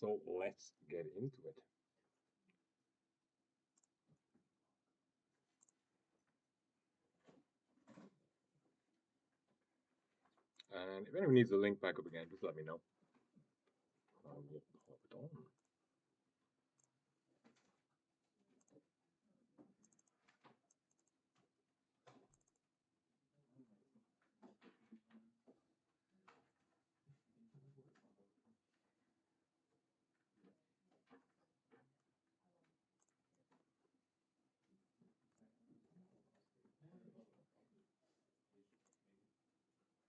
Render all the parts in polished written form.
So let's get into it. And if anyone needs the link back up again, just let me know. I will pop it on.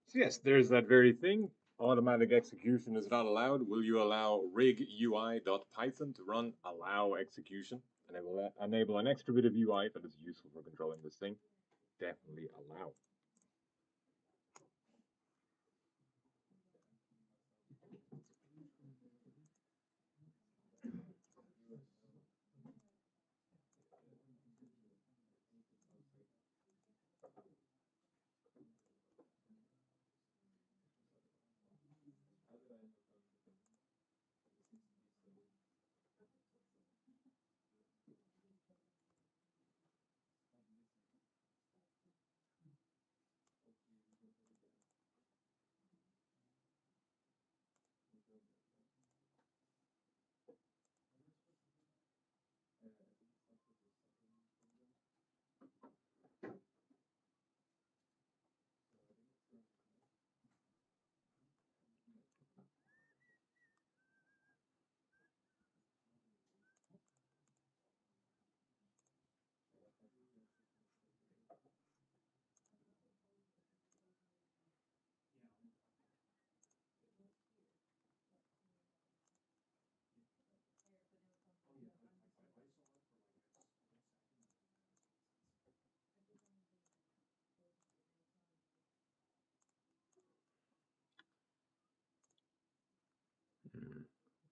So yes, there's that very thing. Automatic execution is not allowed. Will you allow rigui.python to run allow execution? And it will enable an extra bit of UI that is useful for controlling this thing. Definitely allow.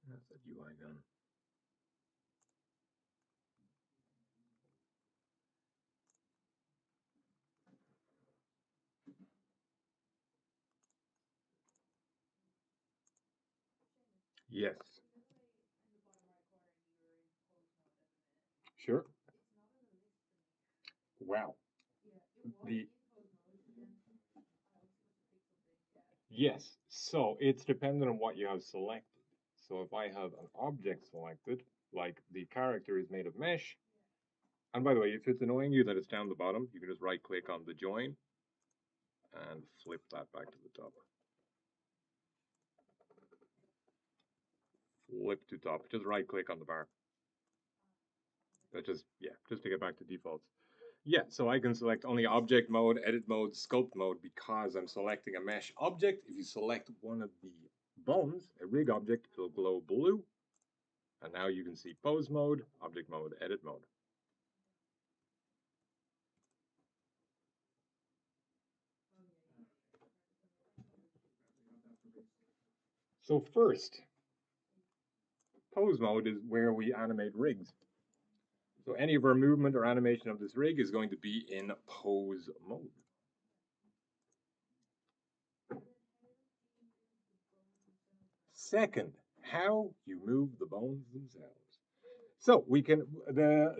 That's that UI gun. Yes. Sure. Wow. The Yes. So it's dependent on what you have selected. So if I have an object selected, like the character is made of mesh, and by the way, if it's annoying you that it's down the bottom, you can just right click on the join and flip that back to the top. Flip to top. Just right click on the bar. That just to get back to defaults. Yeah, so I can select only object mode, edit mode, sculpt mode because I'm selecting a mesh object. If you select one of the bones, a rig object, it'll glow blue. And now you can see pose mode, object mode, edit mode. So first, pose mode is where we animate rigs. So any of our movement or animation of this rig is going to be in pose mode. Second, how you move the bones themselves. So we can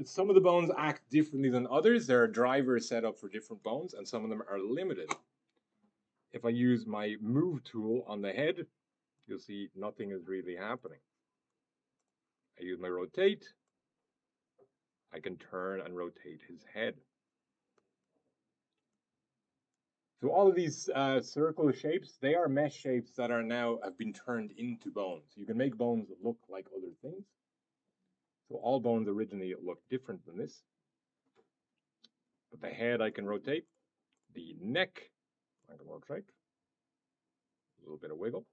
some of the bones act differently than others. There are drivers set up for different bones, and some of them are limited. If I use my move tool on the head, you'll see nothing is really happening. I use my rotate. I can turn and rotate his head. So all of these circle shapes, they are mesh shapes that are now have been turned into bones. You can make bones look like other things. So all bones originally look different than this. But the head I can rotate. The neck I can rotate. A little bit of wiggle.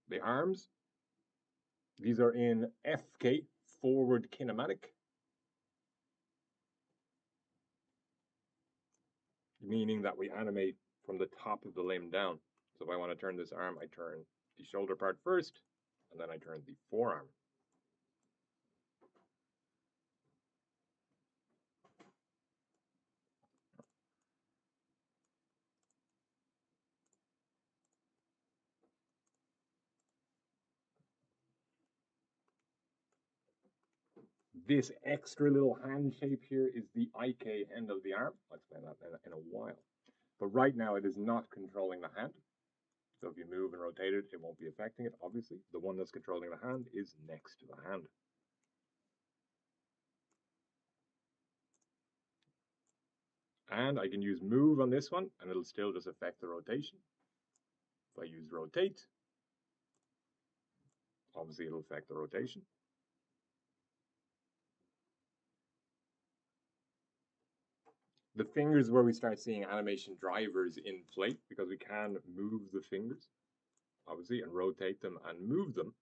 The arms, these are in FK, forward kinematic. Meaning that we animate from the top of the limb down. So if I want to turn this arm, I turn the shoulder part first, and then I turn the forearm. This extra little hand shape here is the IK end of the arm. I'll explain that in a while. But right now it is not controlling the hand. So if you move and rotate it, it won't be affecting it, obviously. The one that's controlling the hand is next to the hand. And I can use move on this one, and it'll still just affect the rotation. If I use rotate, obviously it'll affect the rotation. The fingers where we start seeing animation drivers in play, because we can move the fingers, obviously, and rotate them and move them,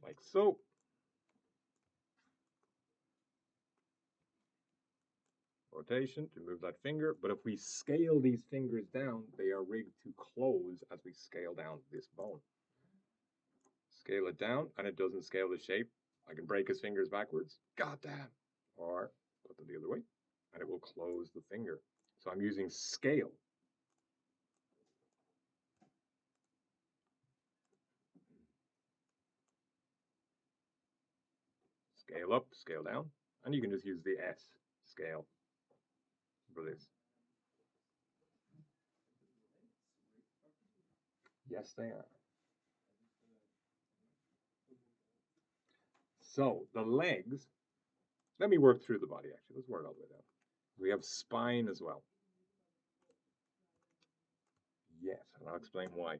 like so. Rotation to move that finger, but if we scale these fingers down, they are rigged to close as we scale down this bone. Scale it down, and it doesn't scale the shape. I can break his fingers backwards, goddamn, or put them the other way, and it will close the finger. So I'm using scale. Scale up, scale down, and you can just use the S, scale, for this. Yes, they are. So the legs, let me work through the body actually. Let's work all the way down. We have spine as well. Yes, and I'll explain why.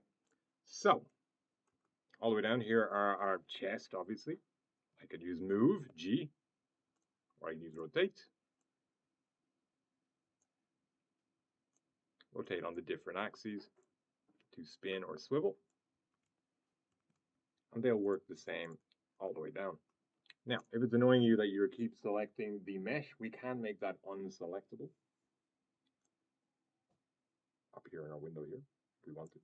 So, all the way down here are our chest, obviously. I could use move, G, or I can use rotate. Rotate on the different axes to spin or swivel. And they'll work the same all the way down. Now, if it's annoying you that you keep selecting the mesh, we can make that unselectable. Up here in our window here, if we want to.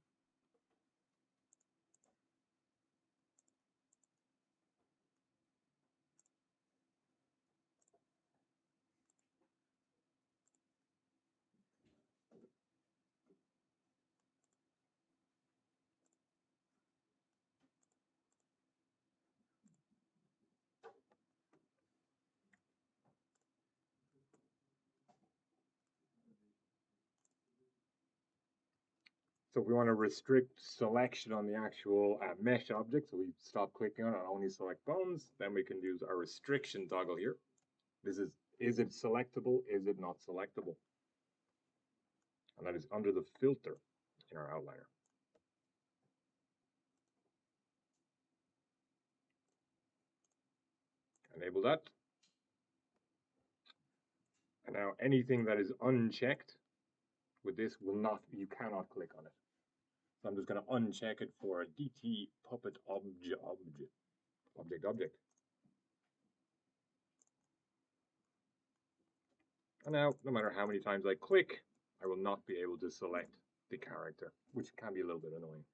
So if we want to restrict selection on the actual mesh object, so we stop clicking on it and only select bones, then we can use our restriction toggle here. This is it selectable? Is it not selectable? And that is under the filter in our outliner. Enable that. And now anything that is unchecked with this will not, you cannot click on it. So I'm just going to uncheck it for a DT puppet object. And now, no matter how many times I click, I will not be able to select the character, which can be a little bit annoying.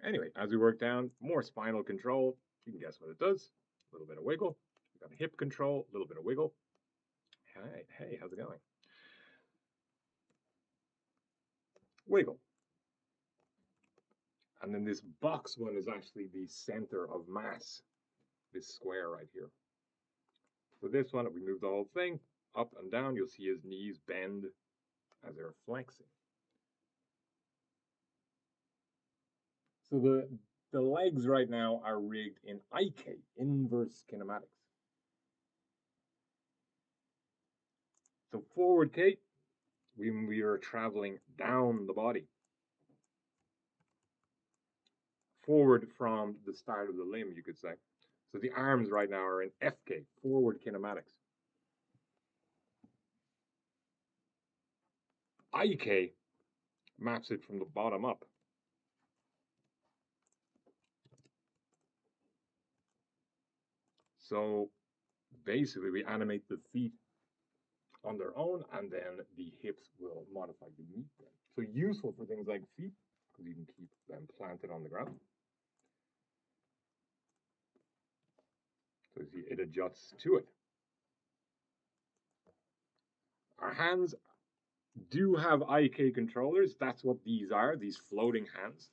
Anyway, as we work down, more spinal control. You can guess what it does. A little bit of wiggle. We've got hip control, a little bit of wiggle. Hey, how's it going? Wiggle. And then this box one is actually the center of mass, this square right here. So this one, if we move the whole thing up and down, you'll see his knees bend as they're flexing. So the legs right now are rigged in IK, inverse kinematics. So forward K, we are traveling down the body. Forward from the start of the limb, you could say. So the arms right now are in FK, forward kinematics. IK maps it from the bottom up. So basically we animate the feet on their own, and then the hips will modify to meet them. So useful for things like feet, because you can keep them planted on the ground. So you see, it adjusts to it. Our hands do have IK controllers. That's what these are, these floating hands.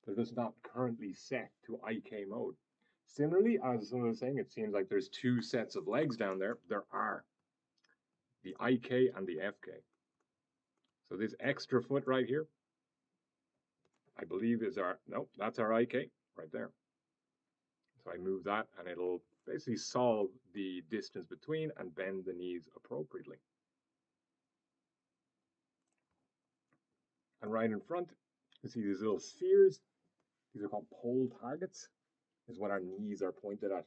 They're just not currently set to IK mode. Similarly, as someone was saying, it seems like there's two sets of legs down there. There are the IK and the FK. So this extra foot right here, I believe is our, nope, that's our IK right there. So I move that and it'll basically solve the distance between and bend the knees appropriately. And right in front, you see these little spheres. These are called pole targets, is what our knees are pointed at.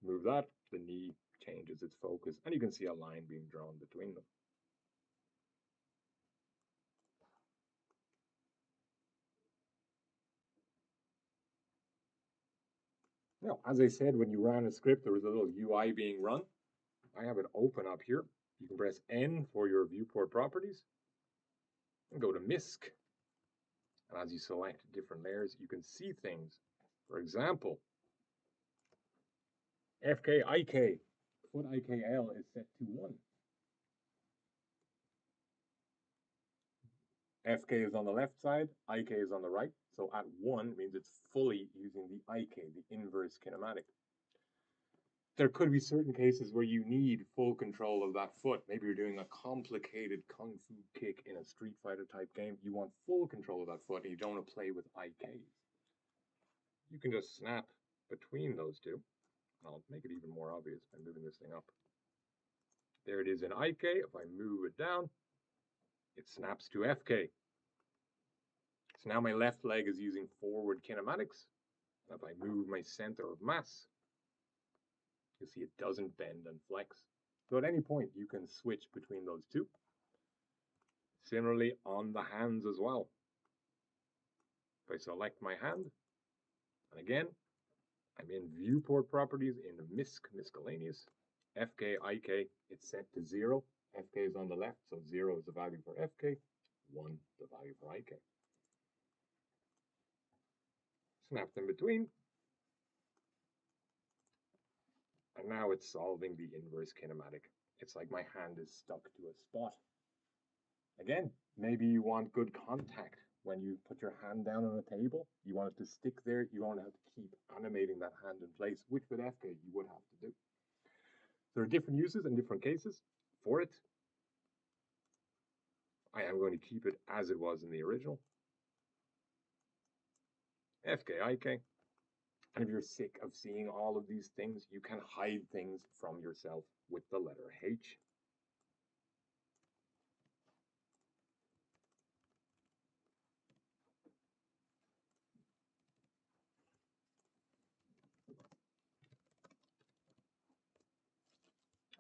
Move that, the knee changes its focus, and you can see a line being drawn between them. Now, as I said, when you ran a script, there was a little UI being run. I have it open up here. You can press N for your viewport properties and go to MISC. And as you select different layers, you can see things. For example, FKIK, foot IKL is set to 1. FK is on the left side, IK is on the right. So at 1 means it's fully using the IK, the inverse kinematic. There could be certain cases where you need full control of that foot. Maybe you're doing a complicated kung fu kick in a Street Fighter type game. You want full control of that foot and you don't want to play with IKs. You can just snap between those two. I'll make it even more obvious by moving this thing up. There it is in IK. If I move it down, it snaps to FK. So now my left leg is using forward kinematics. And if I move my center of mass, you'll see it doesn't bend and flex. So at any point, you can switch between those two. Similarly, on the hands as well. If I select my hand, and again, I'm in viewport properties in MISC, miscellaneous, FK, IK, it's set to 0. FK is on the left, so 0 is the value for FK, 1 the value for IK. Snap them between. And now it's solving the inverse kinematic. It's like my hand is stuck to a spot. Again, maybe you want good contact when you put your hand down on a table. You want it to stick there. You don't have to keep animating that hand in place, which with FK you would have to do. There are different uses and different cases for it. I am going to keep it as it was in the original. FK, IK. And if you're sick of seeing all of these things, you can hide things from yourself with the letter H.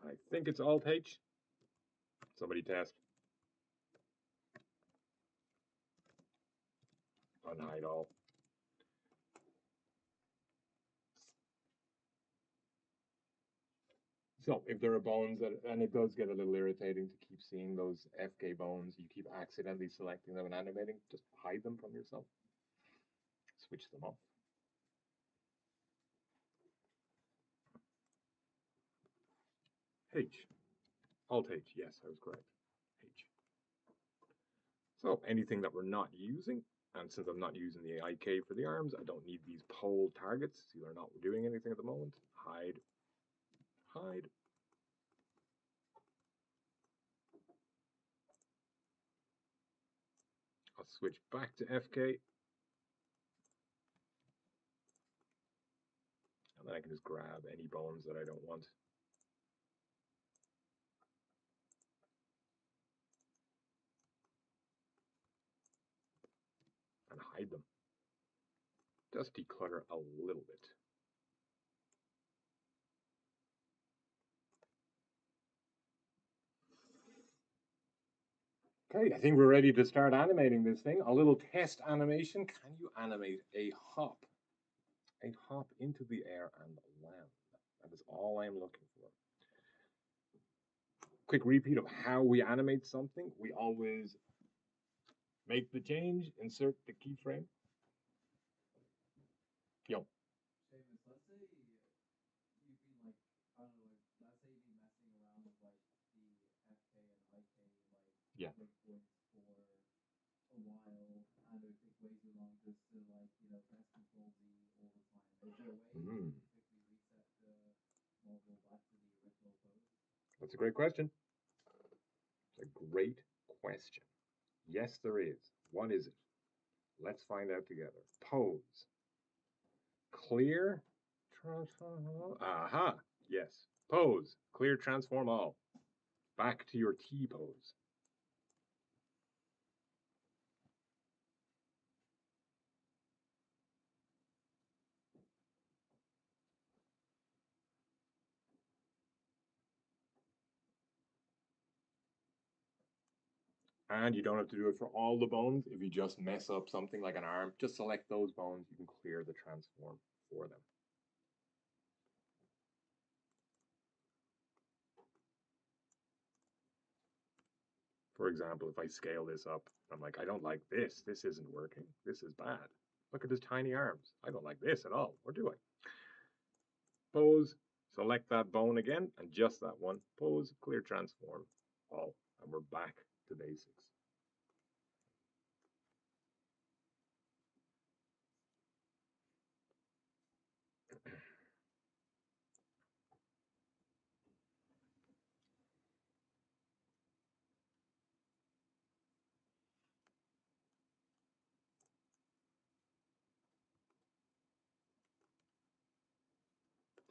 I think it's Alt H. Somebody test. Unhide all. So if there are bones that, and it does get a little irritating to keep seeing those FK bones, you keep accidentally selecting them and animating, just hide them from yourself. Switch them off. H. Alt H, yes, I was correct. H. So anything that we're not using, and since I'm not using the IK for the arms, I don't need these pole targets. See, they're not doing anything at the moment. Hide. Hide. I'll switch back to FK. And then I can just grab any bones that I don't want. And hide them. Just declutter a little bit. Okay, I think we're ready to start animating this thing. A little test animation. Can you animate a hop? A hop into the air and land. That is all I'm looking for. Quick repeat of how we animate something. We always make the change, insert the keyframe. Yo. Seamus, let's say you've been like, I don't know, let's say you've been messing around with like the Yeah. Mm. That's a great question. It's a great question. Yes, there is. What is it? Let's find out together. Pose. Clear. Transform all. Aha. Yes. Pose. Clear. Transform all. Back to your T pose. And you don't have to do it for all the bones. If you just mess up something like an arm, just select those bones. You can clear the transform for them. For example, if I scale this up, I'm like, I don't like this. This isn't working. This is bad. Look at his tiny arms. I don't like this at all. Or do I? Pose, select that bone again, and just that one. Pose, clear, transform, all. And we're back to basics.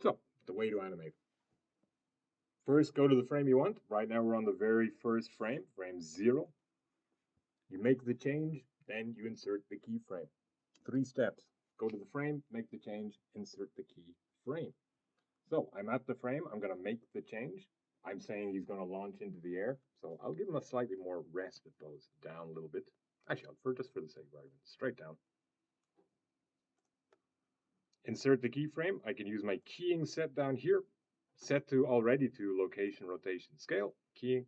So, the way to animate. First, go to the frame you want. Right now, we're on the very first frame, frame 0. You make the change, then you insert the keyframe. 3 steps. Go to the frame, make the change, insert the keyframe. So I'm at the frame. I'm going to make the change. I'm saying he's going to launch into the air. So I'll give him a slightly more rested pose, down a little bit. Actually, just for the sake of argument, straight down. Insert the keyframe. I can use my keying set down here, set to already to location, rotation, scale. Keying.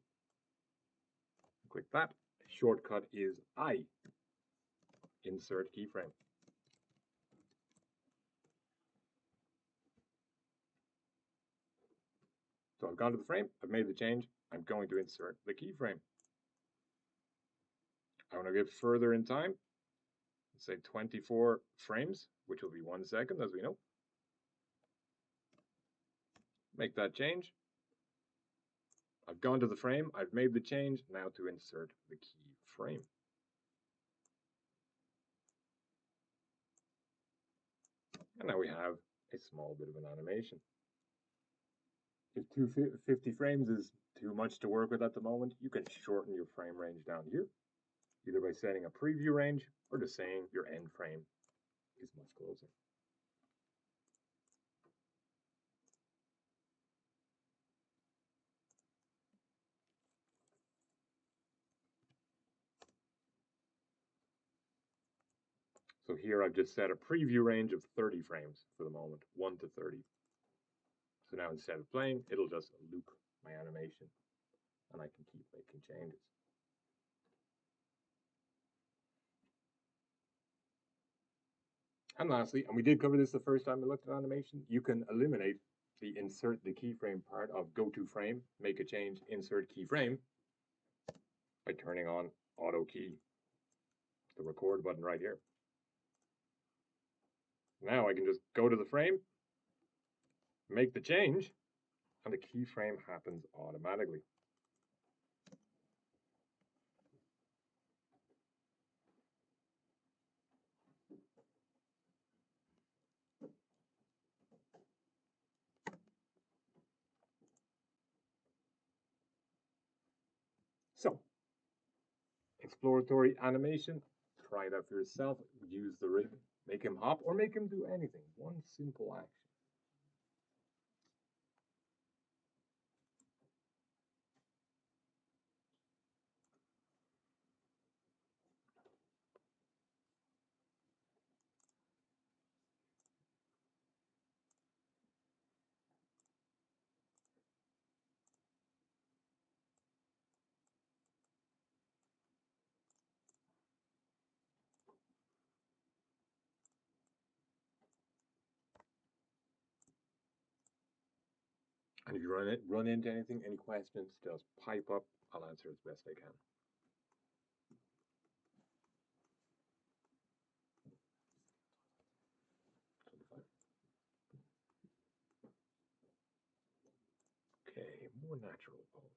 Click that. Shortcut is I. Insert keyframe. So I've gone to the frame. I've made the change. I'm going to insert the keyframe. I want to get further in time. Let's say 24 frames, which will be 1 second, as we know. Make that change. I've gone to the frame, I've made the change, now to insert the keyframe. And now we have a small bit of an animation. If 250 frames is too much to work with at the moment, you can shorten your frame range down here, either by setting a preview range or just saying your end frame is much closer. So here I've just set a preview range of 30 frames for the moment, 1 to 30. So now instead of playing, it'll just loop my animation and I can keep making changes. And lastly, and we did cover this the first time we looked at animation, you can eliminate the insert the keyframe part of go to frame, make a change, insert keyframe by turning on auto key, the record button right here. Now I can just go to the frame, make the change, and the keyframe happens automatically. So, exploratory animation, try it out for yourself, use the rig, make him hop, or make him do anything. One simple action. And if you run into anything, any questions, just pipe up. I'll answer as best I can. Okay, more natural pose.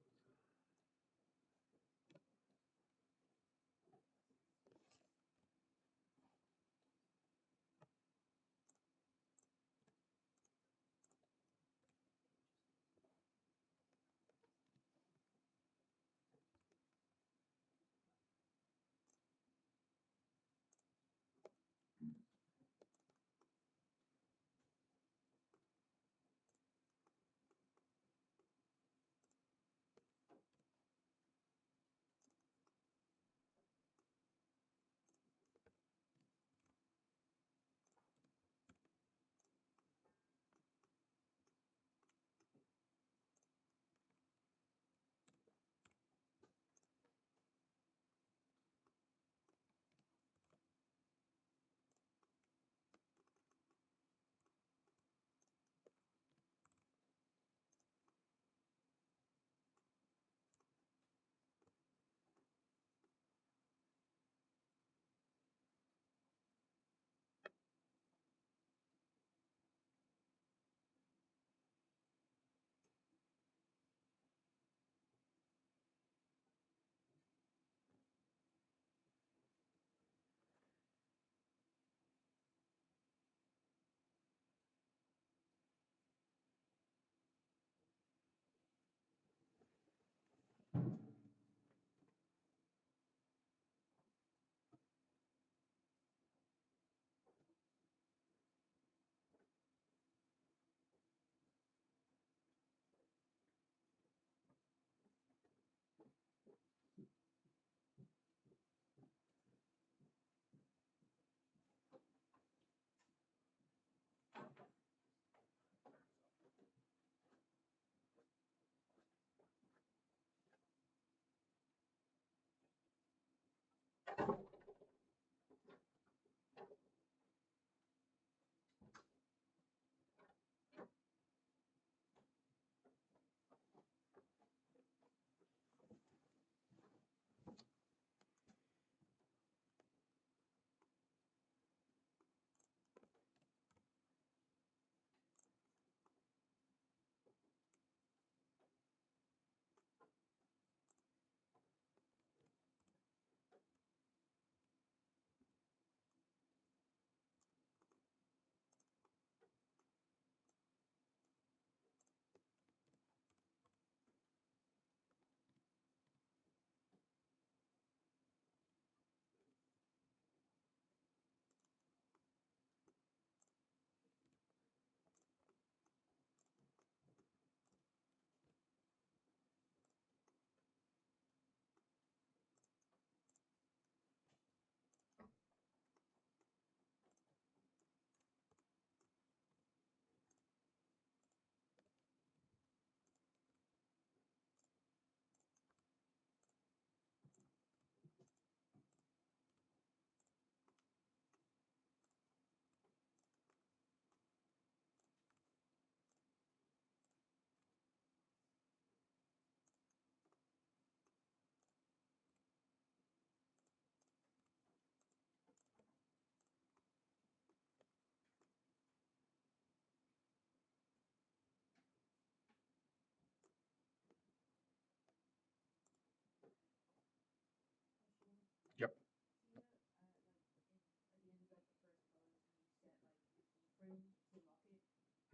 Yep.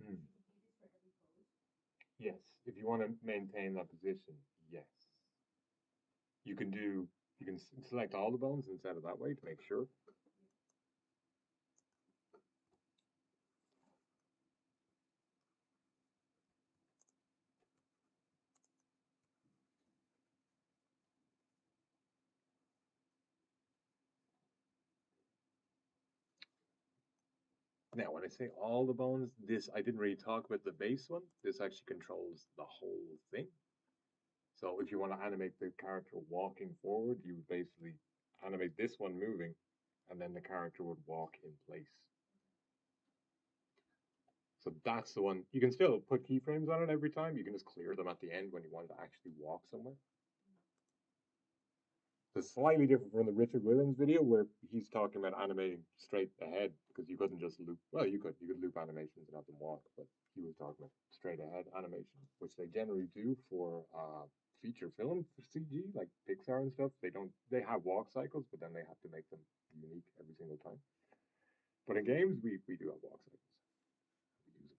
Hmm. Yes, if you want to maintain that position, yes. You can do, you can select all the bones and set it that way to make sure. Now, when I say all the bones, this, I didn't really talk about the base one. This actually controls the whole thing. So if you want to animate the character walking forward, you would basically animate this one moving, and then the character would walk in place. So that's the one. You can still put keyframes on it every time. You can just clear them at the end when you want to actually walk somewhere. It's slightly different from the Richard Williams video where he's talking about animating straight ahead because you couldn't just loop. Well, you could loop animations and have them walk, but he was talking about straight ahead animation, which they generally do for feature film for CG like Pixar and stuff. They have walk cycles, but then they have to make them unique every single time. But in games, we do have walk cycles. We use them.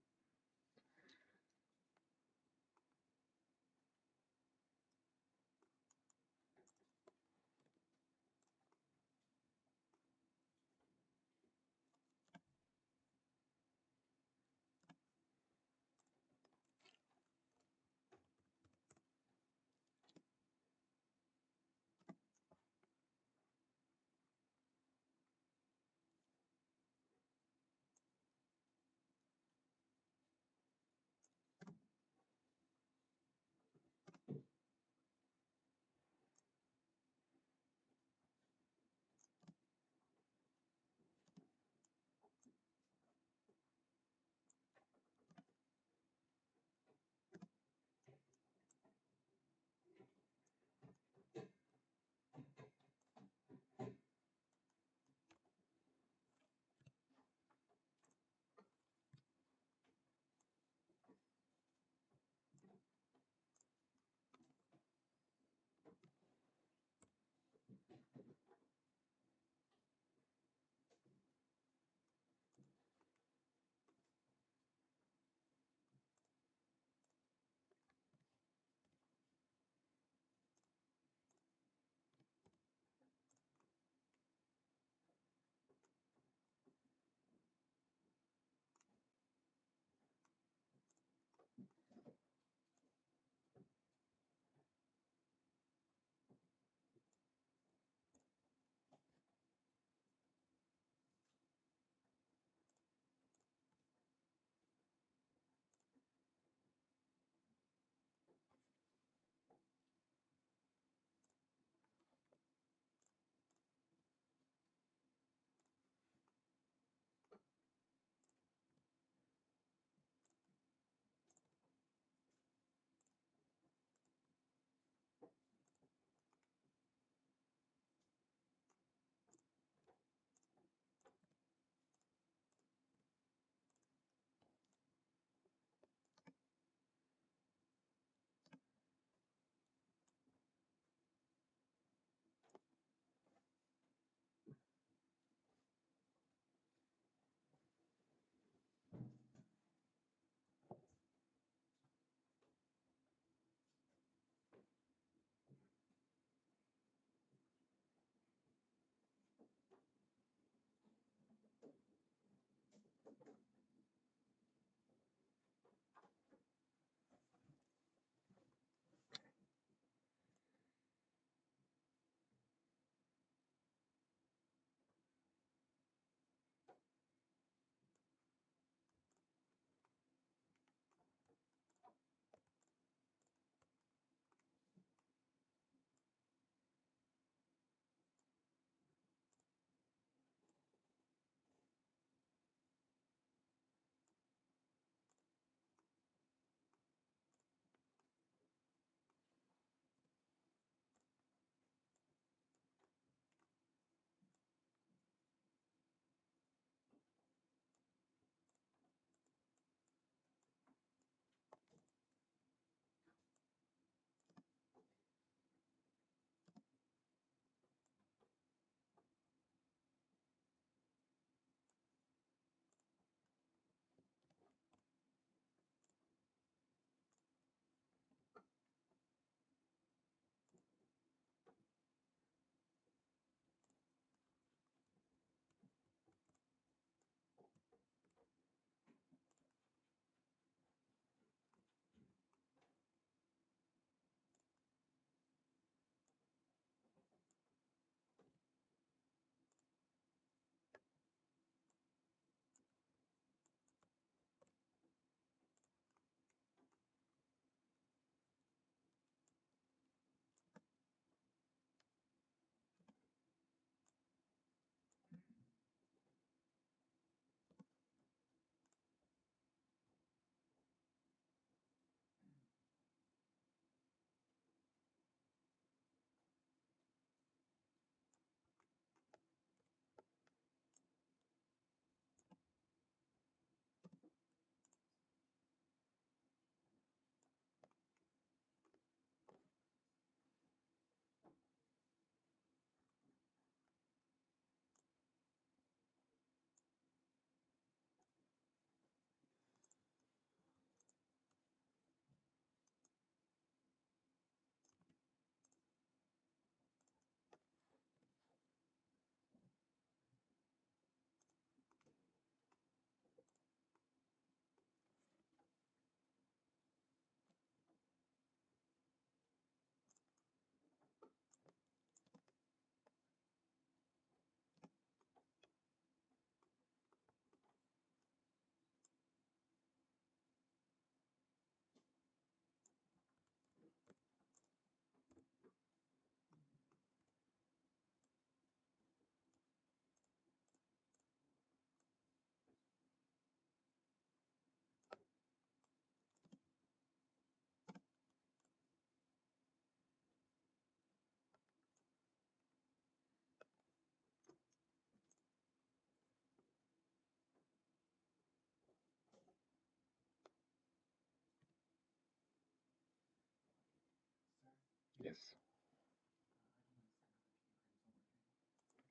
Yes.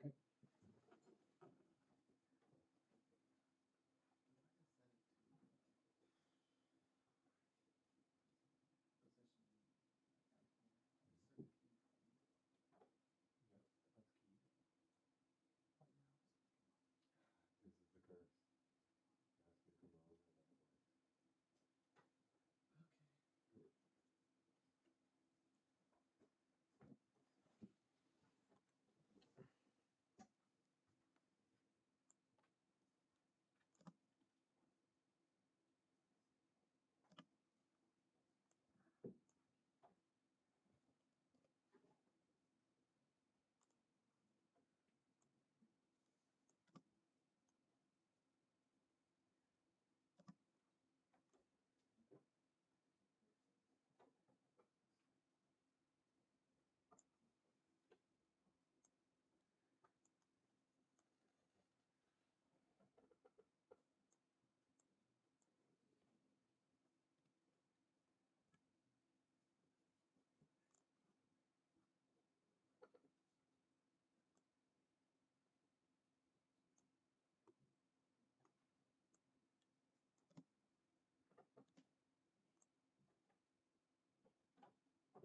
Okay. This is the curse.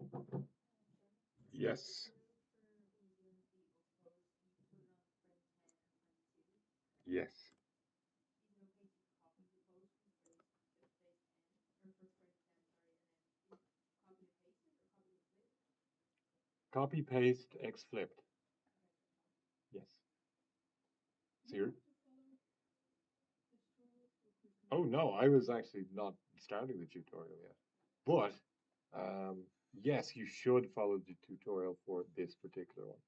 It has to come over and then it works. Yes. Yes. Copy, paste, X flipped. Yes. So you're. Oh no, I was actually not starting the tutorial yet. But yes, you should follow the tutorial for this particular one.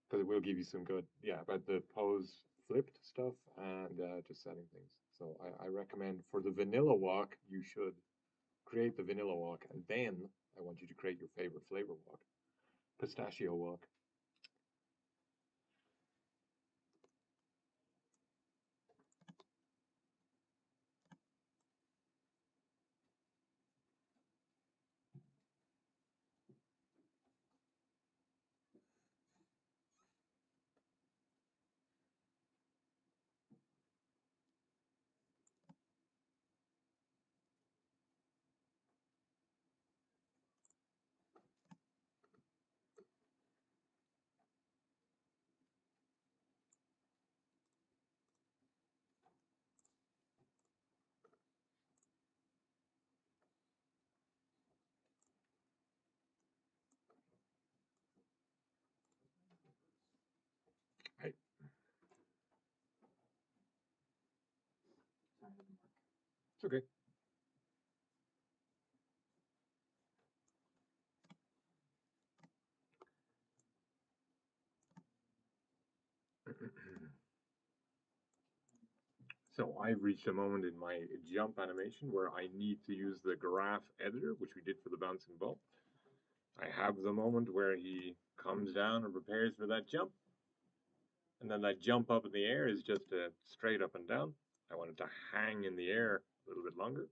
Because it will give you some good, yeah, about the pose flipped stuff and just setting things. So I recommend for the vanilla walk, you should create the vanilla walk, and then I want you to create your favorite flavor walk, pistachio walk. Right. It's okay. So I've reached a moment in my jump animation where I need to use the graph editor, which we did for the bouncing ball. I have the moment where he comes down and prepares for that jump. And then that jump up in the air is just a straight up and down. I want it to hang in the air a little bit longer.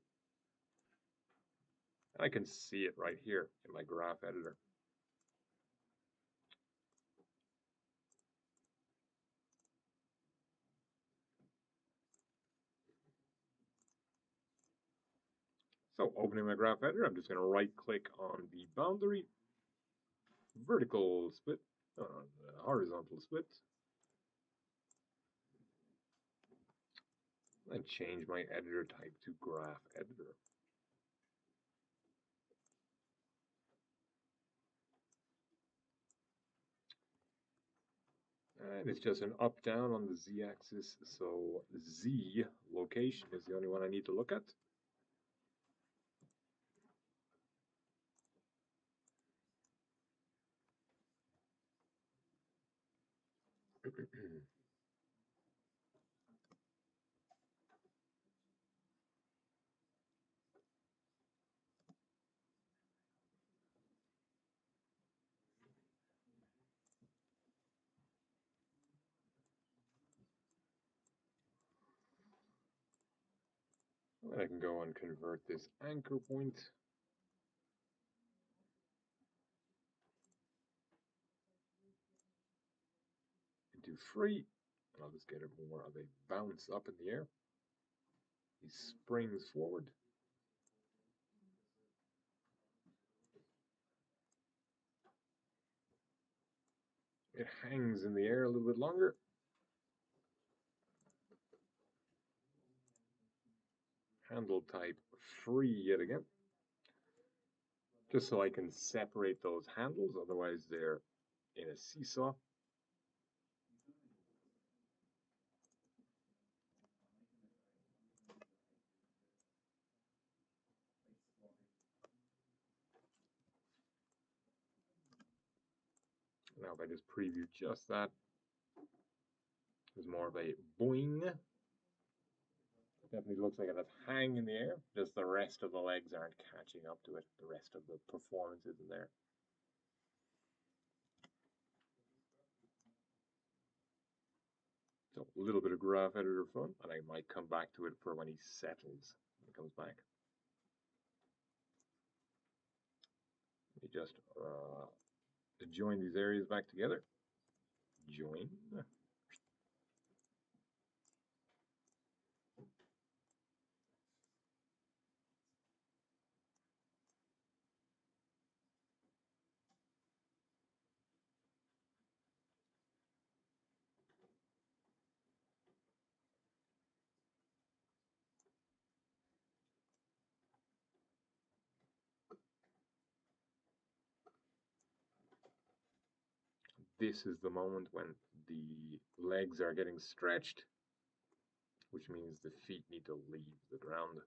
And I can see it right here in my graph editor. So opening my graph editor, I'm just going to right click on the boundary, vertical split, horizontal split, and change my editor type to graph editor. And it's just an up down on the Z axis, so Z location is the only one I need to look at. And I can go and convert this anchor point 2, 3. And I'll just get it more of a bounce up in the air. He springs forward. It hangs in the air a little bit longer. Handle type free yet again. Just so I can separate those handles, otherwise they're in a seesaw. Now if I just preview just that, there's more of a boing. Definitely looks like it has hang in the air, just the rest of the legs aren't catching up to it, the rest of the performance isn't there. So a little bit of graph editor fun, and I might come back to it for when he settles, when he comes back. Let me just join these areas back together. Join. This is the moment when the legs are getting stretched, which means the feet need to leave the ground.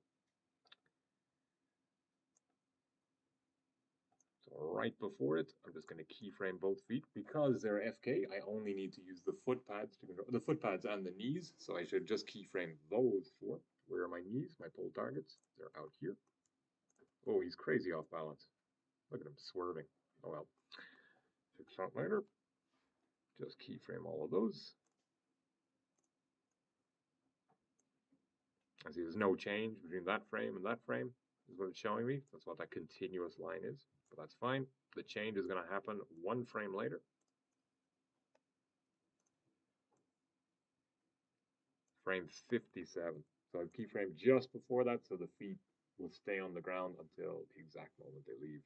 So right before it, I'm just going to keyframe both feet. Because they're FK, I only need to use the foot pads to control the foot pads and the knees. So I should just keyframe those four. Where are my knees? My pole targets? They're out here. Oh, he's crazy off balance. Look at him swerving. Oh well. Fix that later. Just keyframe all of those. I see there's no change between that frame and that frame, is what it's showing me. That's what that continuous line is, but that's fine. The change is going to happen one frame later. Frame 57. So I've keyframed just before that, so the feet will stay on the ground until the exact moment they leave.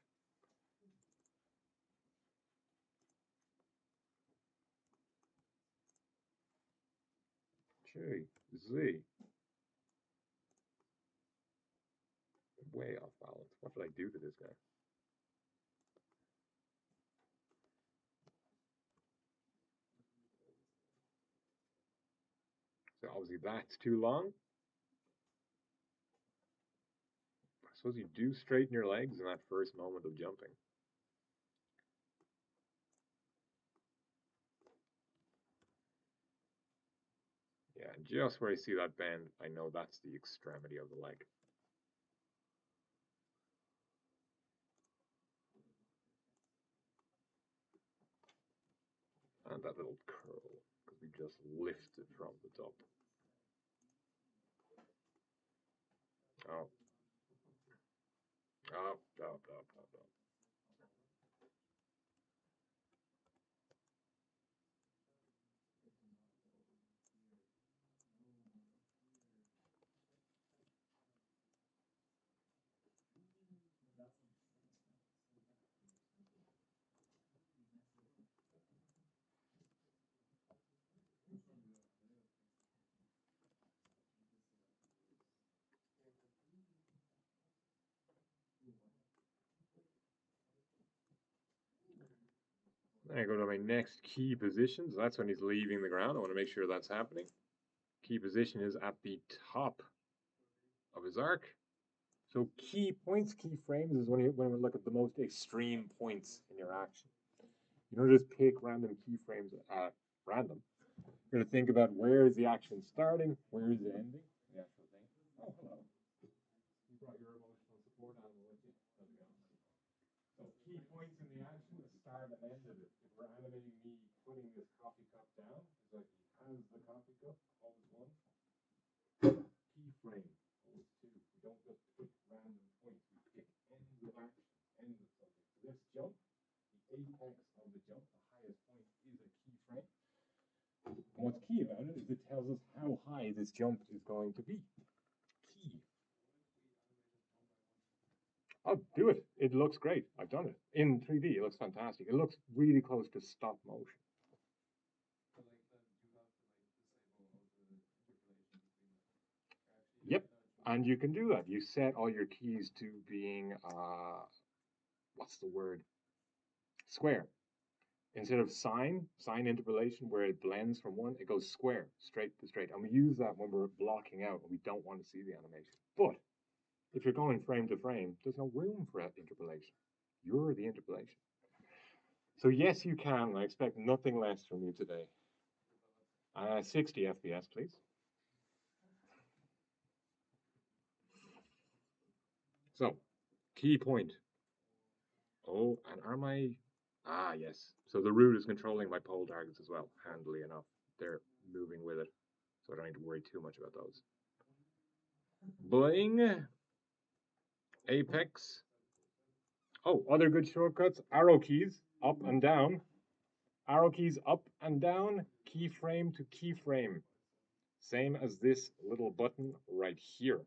Z. Way off balance. What did I do to this guy? So obviously that's too long. I suppose you do straighten your legs in that first moment of jumping. Yeah, just where I see that bend, I know that's the extremity of the leg. And that little curl, because we just lifted from the top. Up. Up, up, up, up, up. Then I go to my next key position. So that's when he's leaving the ground. I want to make sure that's happening. Key position is at the top of his arc. So key points, key frames is when we look at the most extreme points in your action. You don't just pick random keyframes at random. You're going to think about where is the action starting, where is it ending, the actual thing. Oh, hello. You brought your emotional support animal with you. How's it going? So key points in the action, the start and end of it. If we're animating me putting this coffee cup down, it's like he has the coffee cup, holds one. Keyframe, holds two. We don't just pick random points, we pick ends of action, ends of something. So this jump, the apex of the jump, the highest point is a keyframe. high this jump is going to be. Key. Oh, do it. It looks great. I've done it. In 3D, it looks fantastic. It looks really close to stop motion. Yep. And you can do that. You set all your keys to being, what's the word? Square. Instead of sine interpolation, where it blends from one, it goes square, straight to straight. And we use that when we're blocking out and we don't want to see the animation. But if you're going frame to frame, there's no room for interpolation. You're the interpolation. So yes, you can. I expect nothing less from you today. 60 FPS, please. So, key point. Oh, and are my... Ah, yes. So the root is controlling my pole targets as well, handily enough. They're moving with it, so I don't need to worry too much about those. Bling. Apex. Oh, other good shortcuts. Arrow keys, up and down. Arrow keys up and down, keyframe to keyframe. Same as this little button right here.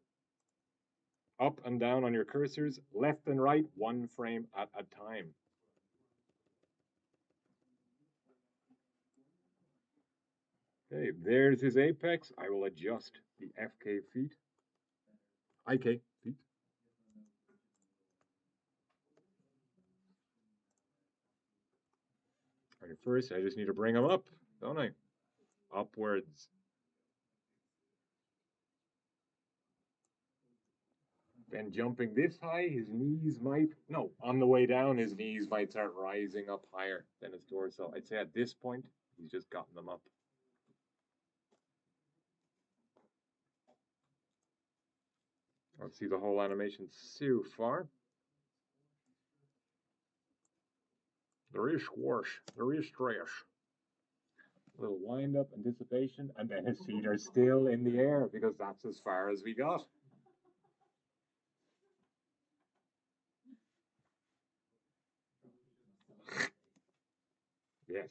Up and down on your cursors, left and right, one frame at a time. Okay, there's his apex. I will adjust the FK feet. IK feet. And first, I just need to bring him up, don't I? Upwards. Then jumping this high, his knees might, no, on the way down, his knees might start rising up higher than his torso. I'd say at this point, he's just gotten them up. Let's see the whole animation so far. There is squash, there is stress. A little wind up, anticipation, and then his feet are still in the air because that's as far as we got. Yes.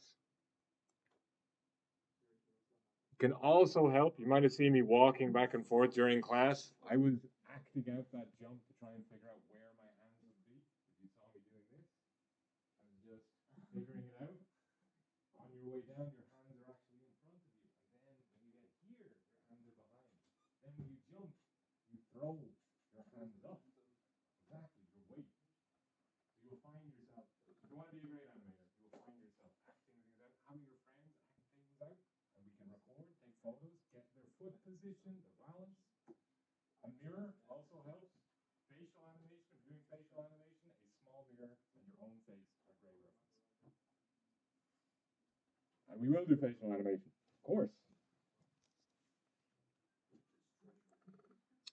Can also help. You might have seen me walking back and forth during class. I was acting out that jump to try and figure out where my hands would be. If you saw me doing this, I was just figuring it out. On your way down, your hands are actually in front of you. And then when you get here, your hands are behind. Then when you jump, you throw your hands up. Exactly, your weight. So you'll find yourself, if you want to be a great animator, you'll find yourself acting things out, having your friends act things out, and we can record, take photos, get their foot position, their balance. A mirror also helps. Facial animation, if you're doing facial animation, a small mirror and your own face are great references. And we will do facial animation, of course.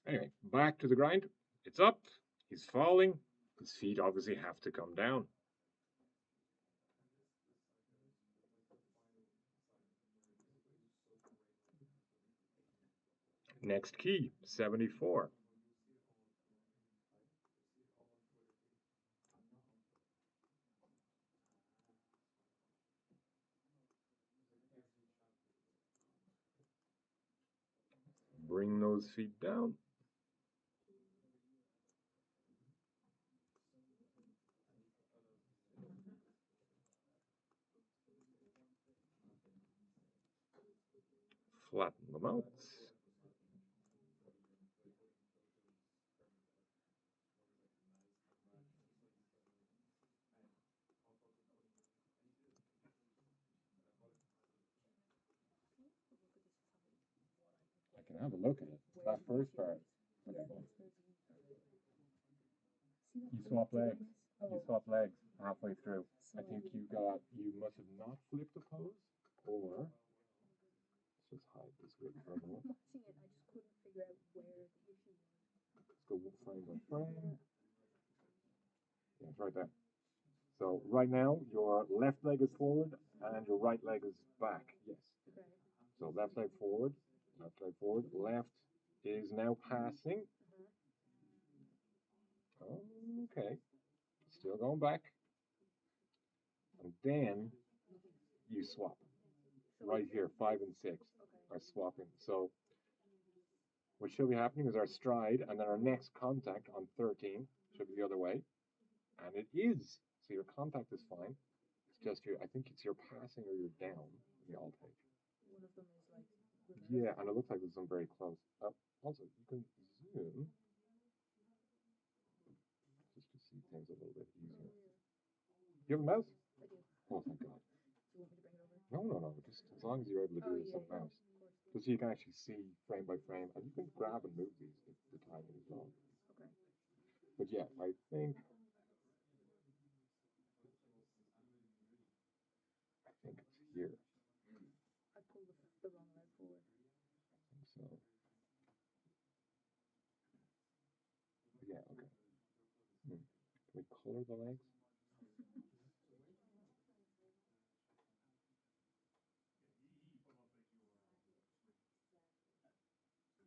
Anyway, back to the grind. It's up, he's falling, his feet obviously have to come down. Next key, 74. Bring those feet down. Flatten them out. I can have a look at it. That first part. You swap legs. You swap legs halfway through. I think you must have not flipped the pose, or let's just hide this bit for a minute. I'm watching it, I just couldn't figure out where the issue was. Let's go frame by frame. Yeah, it's right there. So right now, your left leg is forward and your right leg is back. Yes. Okay. So left leg forward, left leg forward. Left is now passing. Okay. Still going back. And then you swap. So Right here, 5 and 6 okay. are swapping. So what should be happening is our stride, and then our next contact on 13 should be the other way. And it is. So your contact is fine. It's just your, I think it's your passing or your down in the alt page. One of them is like. Yeah, and it looks like there's some very close. Also, you can zoom just to see things a little bit easier. Do you have a mouse? I do. Oh, thank God. Do you want me to bring it over? No. Just as long as you're able to do it with some mouse. Just so you can actually see frame by frame, and you can grab and move these if the timing is wrong. Okay. But yeah, I think it's here. I pulled the wrong leg forward. I think so. Yeah, okay. Can we color the legs?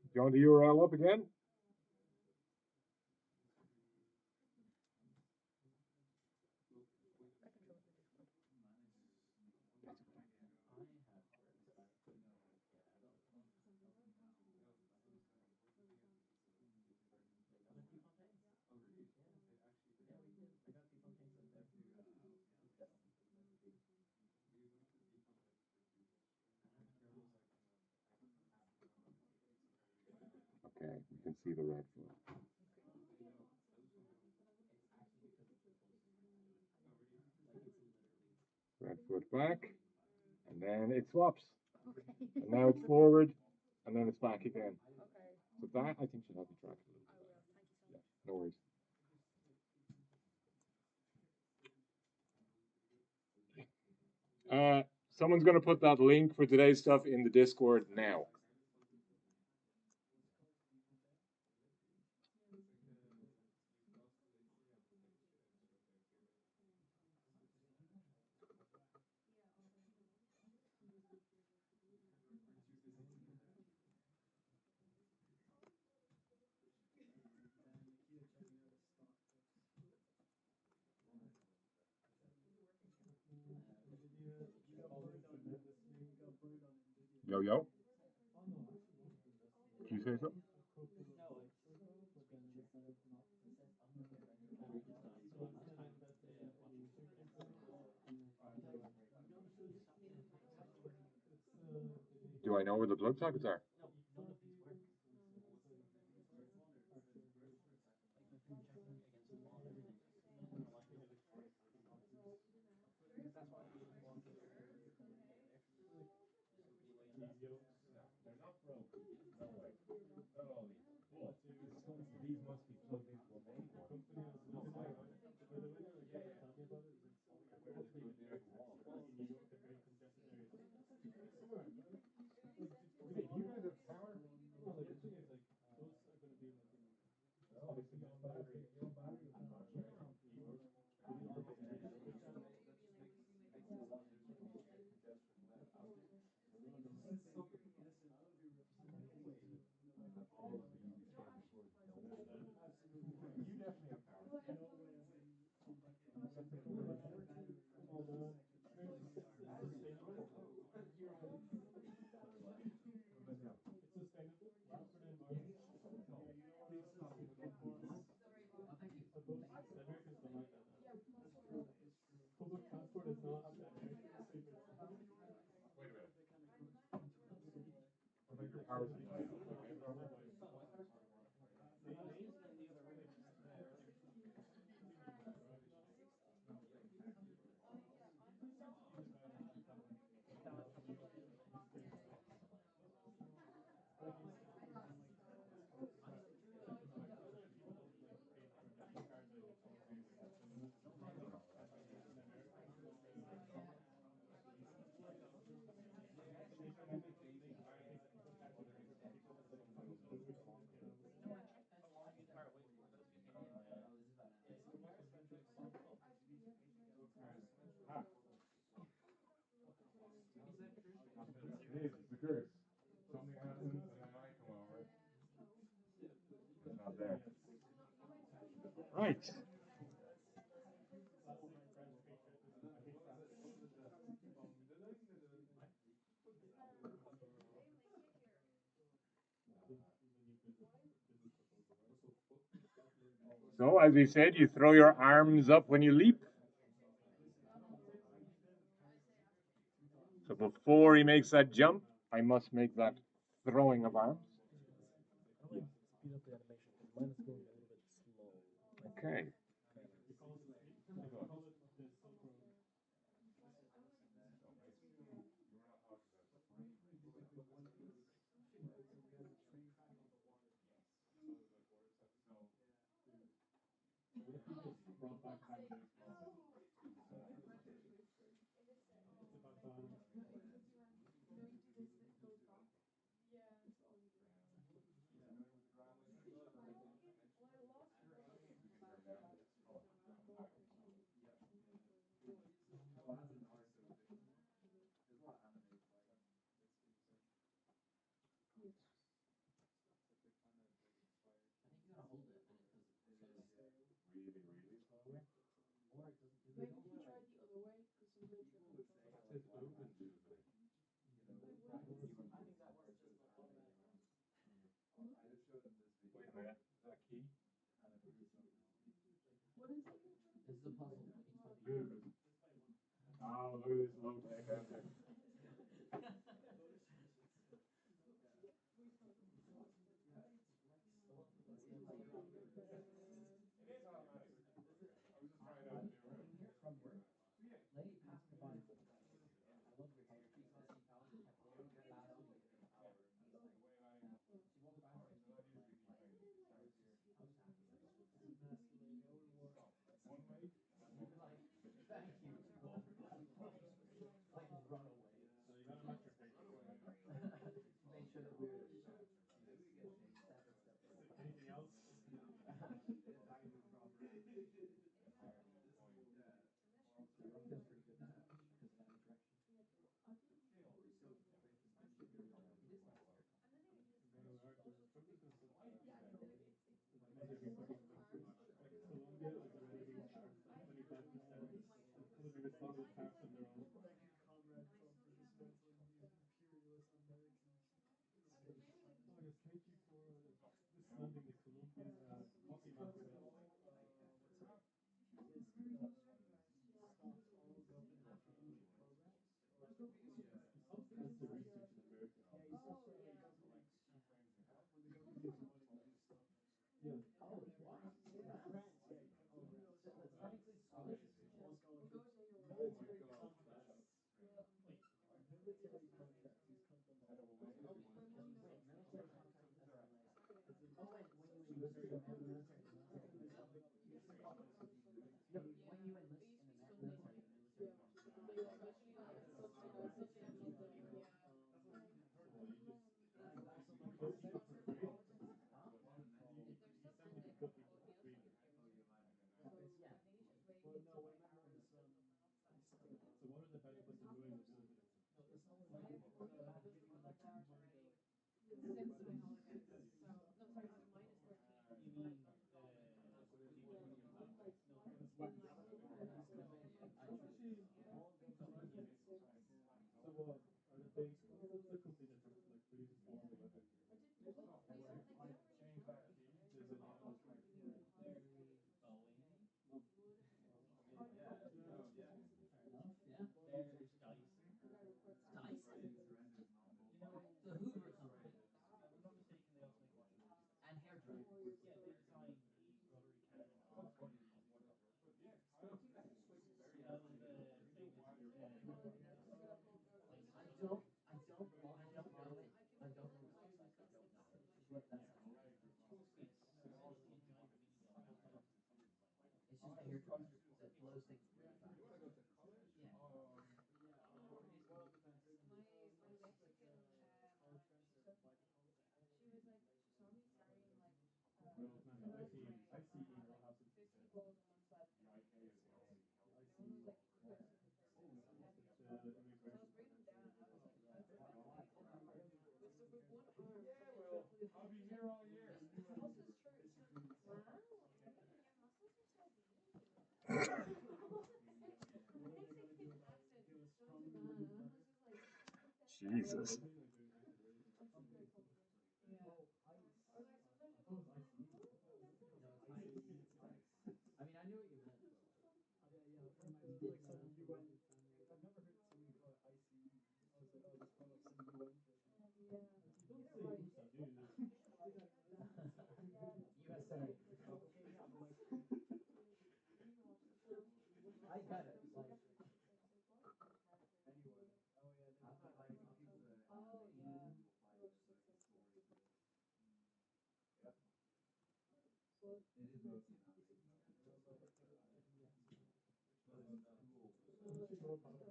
Do you want the URL up again? I control it with Discord. Okay, we can see the red foot. Red foot back, and then it swaps. Okay. And now it's forward, and then it's back again. Okay. So that, I think, should help you track a little bit. I will. Thank you so much. Yeah, no worries. Someone's going to put that link for today's stuff in the Discord now. Yo, yo. Did you say something? Do I know where the plug sockets are? These must be plugged into a main one. It is, it's a curse. Something happens and then I come over. It's not there. Right. So, as we said, you throw your arms up when you leap. So before he makes that jump, I must make that throwing of arms. Speed up the animation because mine is going a little bit slow. Okay. Oh, look at this low tech answer. Jesus. like some UN. I've never heard somebody call it ICE. I was like, oh, just call it some UN thing. Yeah. Don't say USA, dude. USA. I get it. Like, Anyway. Oh yeah. I They like Oh yeah. But It is mostly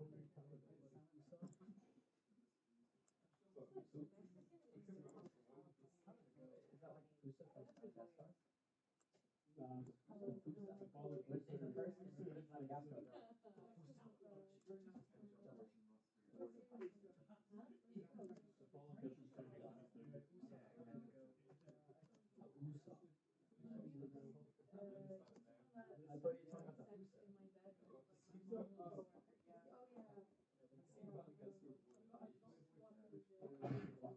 an is that like Pusa from Madagascar? Pusa. It's the first it's Madagascar. I thought you were talking about the Pusa. in my bed.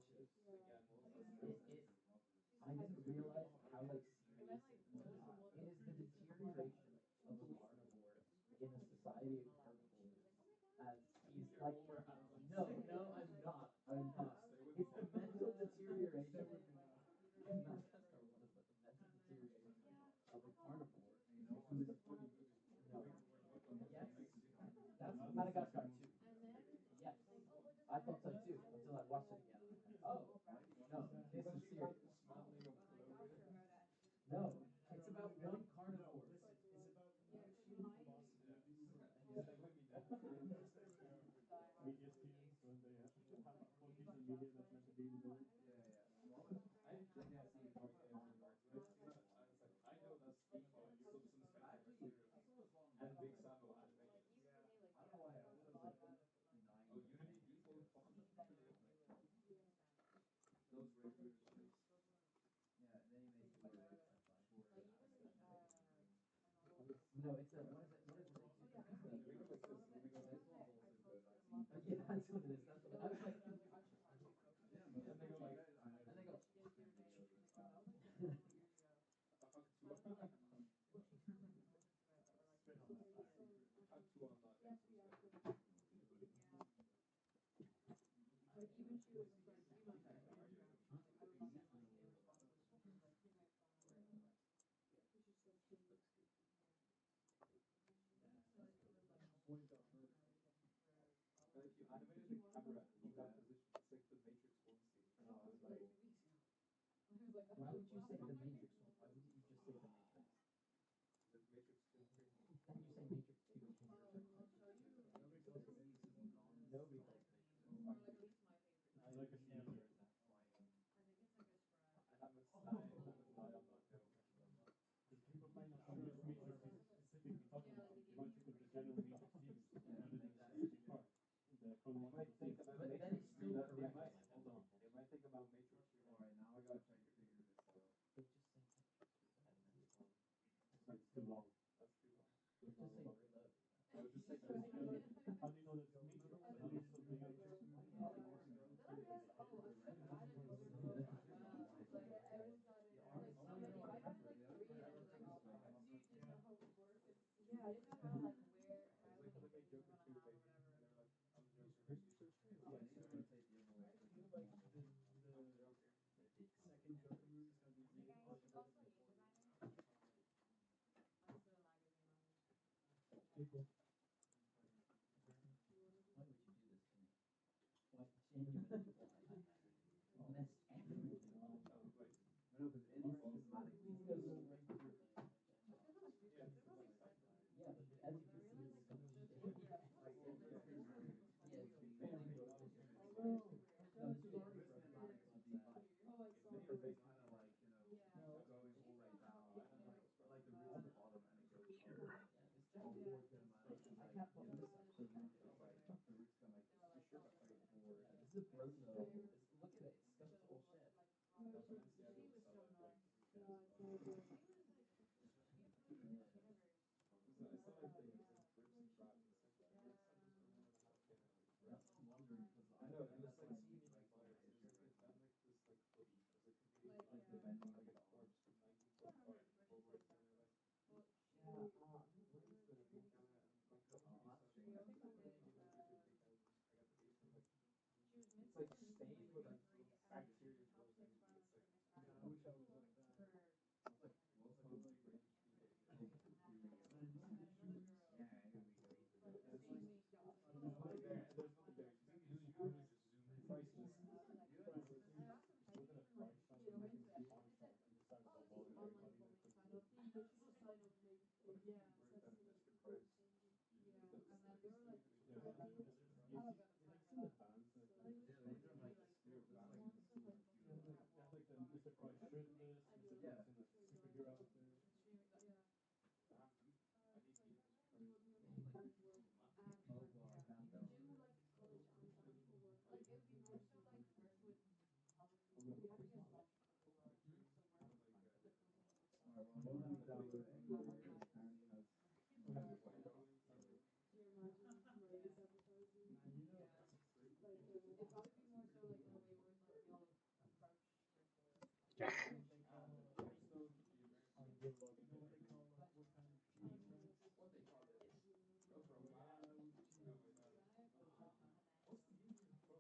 I didn't realize how like serious it was. It is the deterioration of a carnivore in a society of carnivores. As he's like, no, I'm not. I'm not. It's the mental deterioration. In Madagascar was, but the mental deterioration of a carnivore who's no. Yes, that's Madagascar too. Yes, I thought so too until I watched it again. Oh, no, this is serious. No, it's about one carnivore. Listen, it's about nutrient philosophy. Media students when they have one piece of media that's meant to be in the No, it's a what is it? What is it? Yeah, that's what it is. That's what I was like. And they go like, and they go. Why would you say the Matrix one? Why wouldn't you just say the Matrix? Then you say Matrix 2. Nobody calls it Matrix. I like a sneaker. Because people might not know which Matrix is specifically talking about. You might think of the general Matrix series rather than the specific part. The chronological series. But then it's still correct. They might think about Matrix 3. Alright, now I gotta try to figure this out. But just say Matrix. It's too long. That's too long. Just say reload. I would just say How do you know that's Matrix? How do you know something else? Second Joker movie is gonna be really awesome. People. Why would you do this to me? Why genuinely why? Messed everything up. No, but any systematically It goes straight to your vein. Yeah, but as you can see, it's some shit. Yeah, it's very good. No, it's very dramatic on that. it's kind of like, going all right down. Like the roots at the bottom and it goes up. Yeah, this job is dramatic. I can't put this up. The roots go like this. This is a proto. Look at it. It's got its whole shit. That's what I'm wondering because I know and that's like seems like that makes this like hoodie because it could be like the bending like a corpse from 1945 forward kind of like Yeah. It's like Spain with like bacteria grows everything. It's like, yeah, I wish I was like that. Like, well, it's like brain feeding. Yeah, here we go. And it's like, there's nothing there. And there's nothing there. You literally just zoom in. Priceless. Priceless. Just look at a price on the pawn shop and decide how well you're money in a quick move. Yeah, it's in the bands. It's like the Mr. Price shirtless, Mr. Price in a superhero outfit. Oh, well, I found them. Alright, well, I don't have to download it anymore because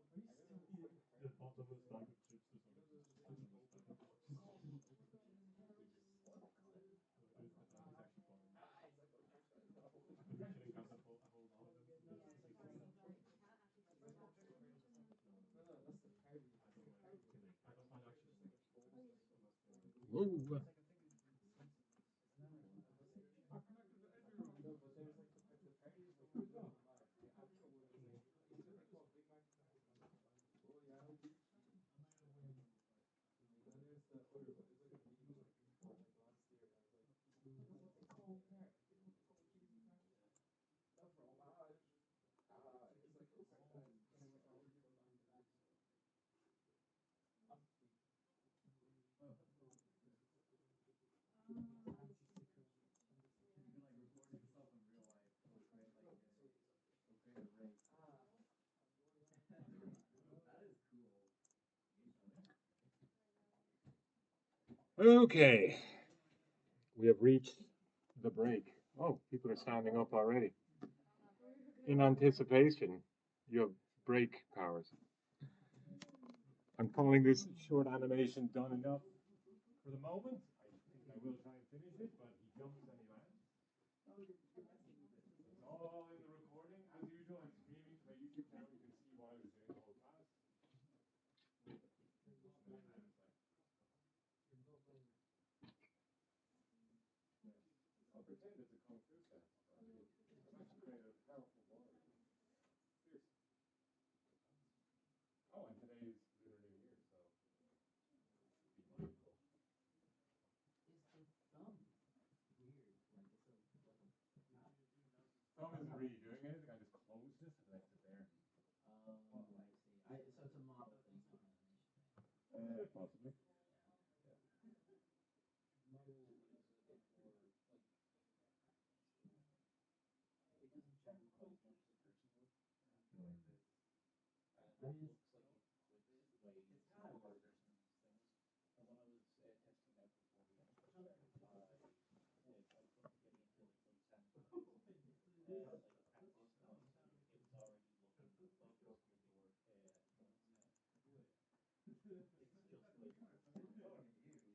apparently has The bottomless bag of chips or something. It's actually fun. But you shouldn't count a whole lot of them because it's I don't find actually Whoa. no, but there's like the parties like the actual like instead of called Big Mac. Oh yeah, and then there's the other one. It's like a meme like before like last year. And I was like, what they call that? They call Jimmy Mac. The fromage. It's like it's You can like record yourself in real life. It'll create like it'll create a ring. That is cool. Okay, we have reached the break. Oh, people are standing up already. In anticipation, you have break powers. I'm calling this short animation done enough for the moment. I think I will try and finish it, but he jumps and he lands. It's all in the recording. As usual, I'm streaming to my YouTube channel. You can see what I was doing the whole class. I'll pretend it's a kung fu set. I've actually created a powerful wall. Fierce. Oh, and today is Lunar New Year, so be mindful. is the thumb weird? Like it's a Thumb isn't really doing anything. I just closed it and left it there. I see. So it's a model thing, not an animation thing. Possibly. It doesn't check quite as much as a person would. I mean, it's Looks like it clicks way slower versus things. And when I was testing out before we actually started, I couldn't get into the voice animation. Like at this point, it was already looking like it was coming toward towards its head. It's just way too fast.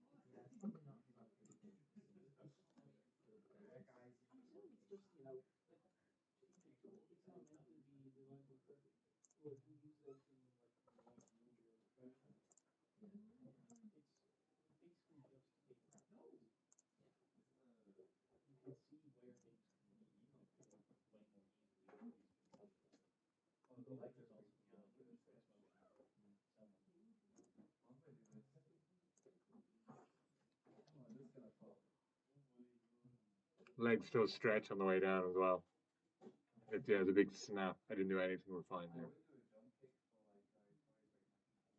yeah, it's probably not good for That guy's I assume it's just, like cheap tool. It's not meant to be designed for perfect. Well, if you use anything like from the last movie or the fashion, It's basically just a you can see where things can lead way more easily with these controls. Oh, the Like lights there's are also pretty good. the switch motion someone. Oh, this is gonna fall. Legs still stretch on the way down as well. It's a big snap. I didn't do anything. We're fine I there. would do a jump kick, but like I probably break my kneecap.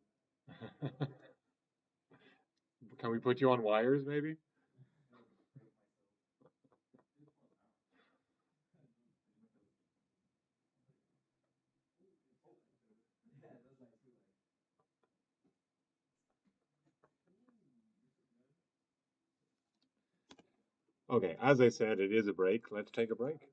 Can we put you on wires, maybe? I would break myself. Yeah, those are too like. Okay, as I said, it is a break. Let's take a break.